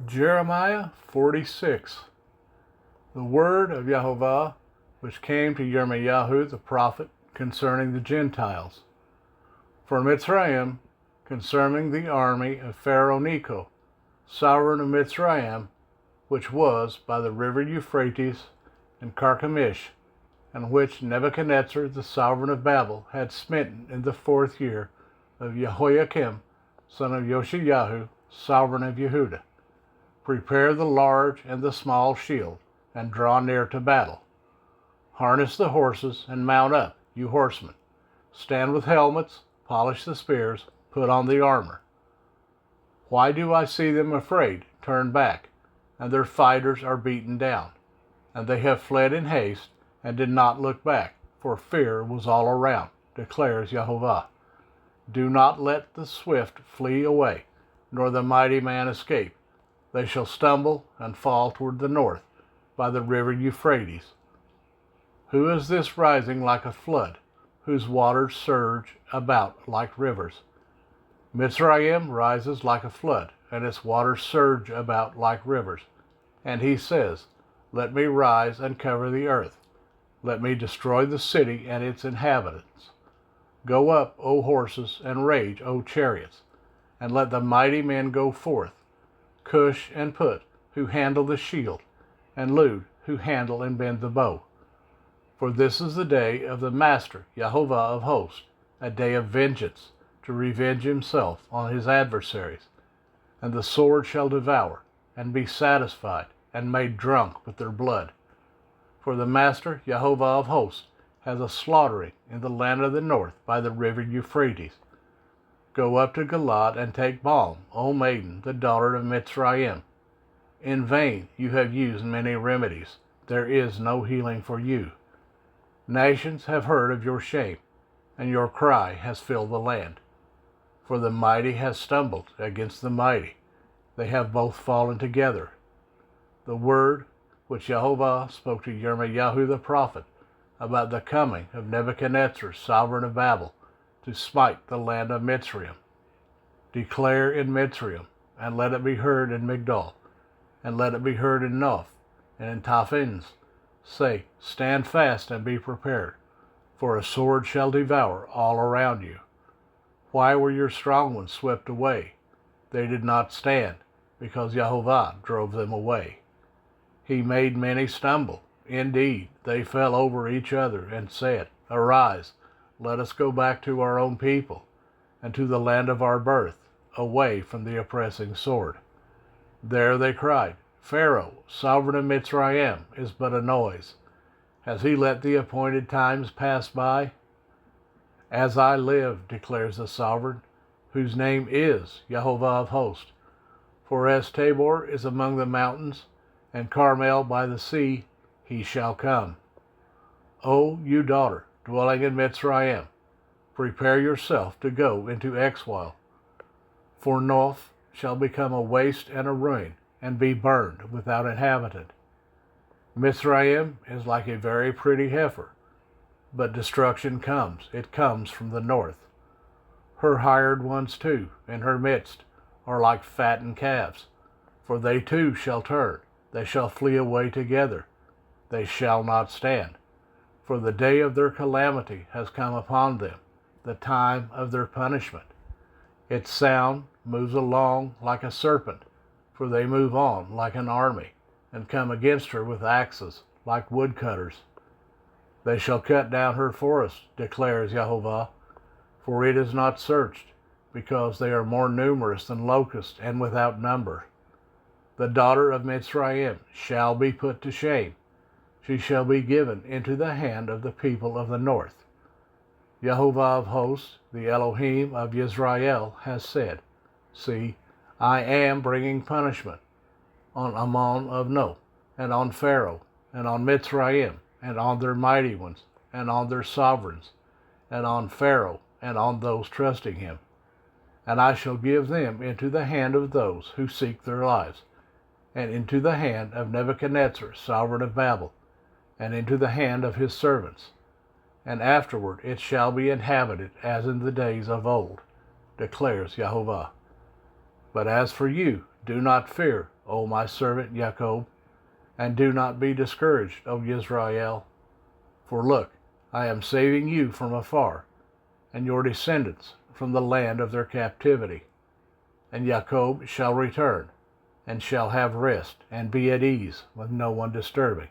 Jeremiah 46. The word of Yahovah which came to Yirmiyahu the prophet concerning the Gentiles. For Mitzrayim, concerning the army of Pharaoh Necho, sovereign of Mitzrayim, which was by the river Euphrates and Carchemish, and which Nebuchadnezzar the sovereign of Babel had smitten in the 4th year of Jehoiakim, son of Josiah, sovereign of Yehudah. Prepare the large and the small shield, and draw near to battle. Harness the horses, and mount up, you horsemen. Stand with helmets, polish the spears, put on the armor. Why do I see them afraid, turn back, and their fighters are beaten down? And they have fled in haste, and did not look back, for fear was all around, declares Yahovah. Do not let the swift flee away, nor the mighty man escape. They shall stumble and fall toward the north, by the river Euphrates. Who is this rising like a flood, whose waters surge about like rivers? Mitzrayim rises like a flood, and its waters surge about like rivers. And he says, Let me rise and cover the earth. Let me destroy the city and its inhabitants. Go up, O horses, and rage, O chariots, and let the mighty men go forth. Cush and Put, who handle the shield, and Lud, who handle and bend the bow. For this is the day of the Master, Yahovah of hosts, a day of vengeance, to revenge himself on his adversaries. And the sword shall devour, and be satisfied, and made drunk with their blood. For the Master, Yahovah of hosts, has a slaughtering in the land of the north by the river Euphrates. Go up to Gilad and take balm, O maiden, the daughter of Mitzrayim. In vain you have used many remedies. There is no healing for you. Nations have heard of your shame, and your cry has filled the land. For the mighty has stumbled against the mighty. They have both fallen together. The word which Yahovah spoke to Yirmiyahu the prophet about the coming of Nebuchadnezzar, sovereign of Babel, to smite the land of Mitzrayim. Declare in Mitzrayim, and let it be heard in Migdol, and let it be heard in Noph, and in Taphins. Say, Stand fast and be prepared, for a sword shall devour all around you. Why were your strong ones swept away? They did not stand, because Yahovah drove them away. He made many stumble. Indeed, they fell over each other and said, Arise, let us go back to our own people, and to the land of our birth, away from the oppressing sword. There they cried, Pharaoh, sovereign of Mitzrayim, is but a noise. Has he let the appointed times pass by? As I live, declares the sovereign, whose name is Yahovah of hosts. For as Tabor is among the mountains, and Carmel by the sea, he shall come. O you daughter, dwelling in Mitzrayim, prepare yourself to go into exile. For Noph shall become a waste and a ruin, and be burned without inhabitant. Mitzrayim is like a very pretty heifer, but destruction comes. It comes from the north. Her hired ones too, in her midst, are like fattened calves. For they too shall turn. They shall flee away together. They shall not stand. For the day of their calamity has come upon them, the time of their punishment. Its sound moves along like a serpent, for they move on like an army, and come against her with axes, like woodcutters. They shall cut down her forest, declares Yahovah, for it is not searched, because they are more numerous than locusts and without number. The daughter of Mitzrayim shall be put to shame. She shall be given into the hand of the people of the north. Yahovah of hosts, the Elohim of Yisrael, has said, See, I am bringing punishment on Ammon of No, and on Pharaoh, and on Mitzrayim, and on their mighty ones, and on their sovereigns, and on Pharaoh, and on those trusting him. And I shall give them into the hand of those who seek their lives, and into the hand of Nebuchadnezzar, sovereign of Babel, and into the hand of his servants. And afterward it shall be inhabited as in the days of old, declares Yahovah. But as for you, do not fear, O my servant Jacob, and do not be discouraged, O Israel. For look, I am saving you from afar, and your descendants from the land of their captivity. And Jacob shall return, and shall have rest, and be at ease, with no one disturbing.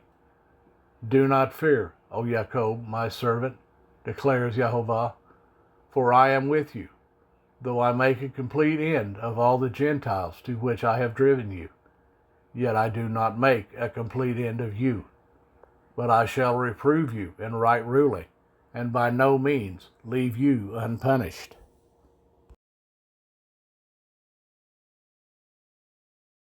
Do not fear, O Jacob, my servant, declares Jehovah, for I am with you, though I make a complete end of all the Gentiles to which I have driven you. Yet I do not make a complete end of you. But I shall reprove you in right ruling, and by no means leave you unpunished.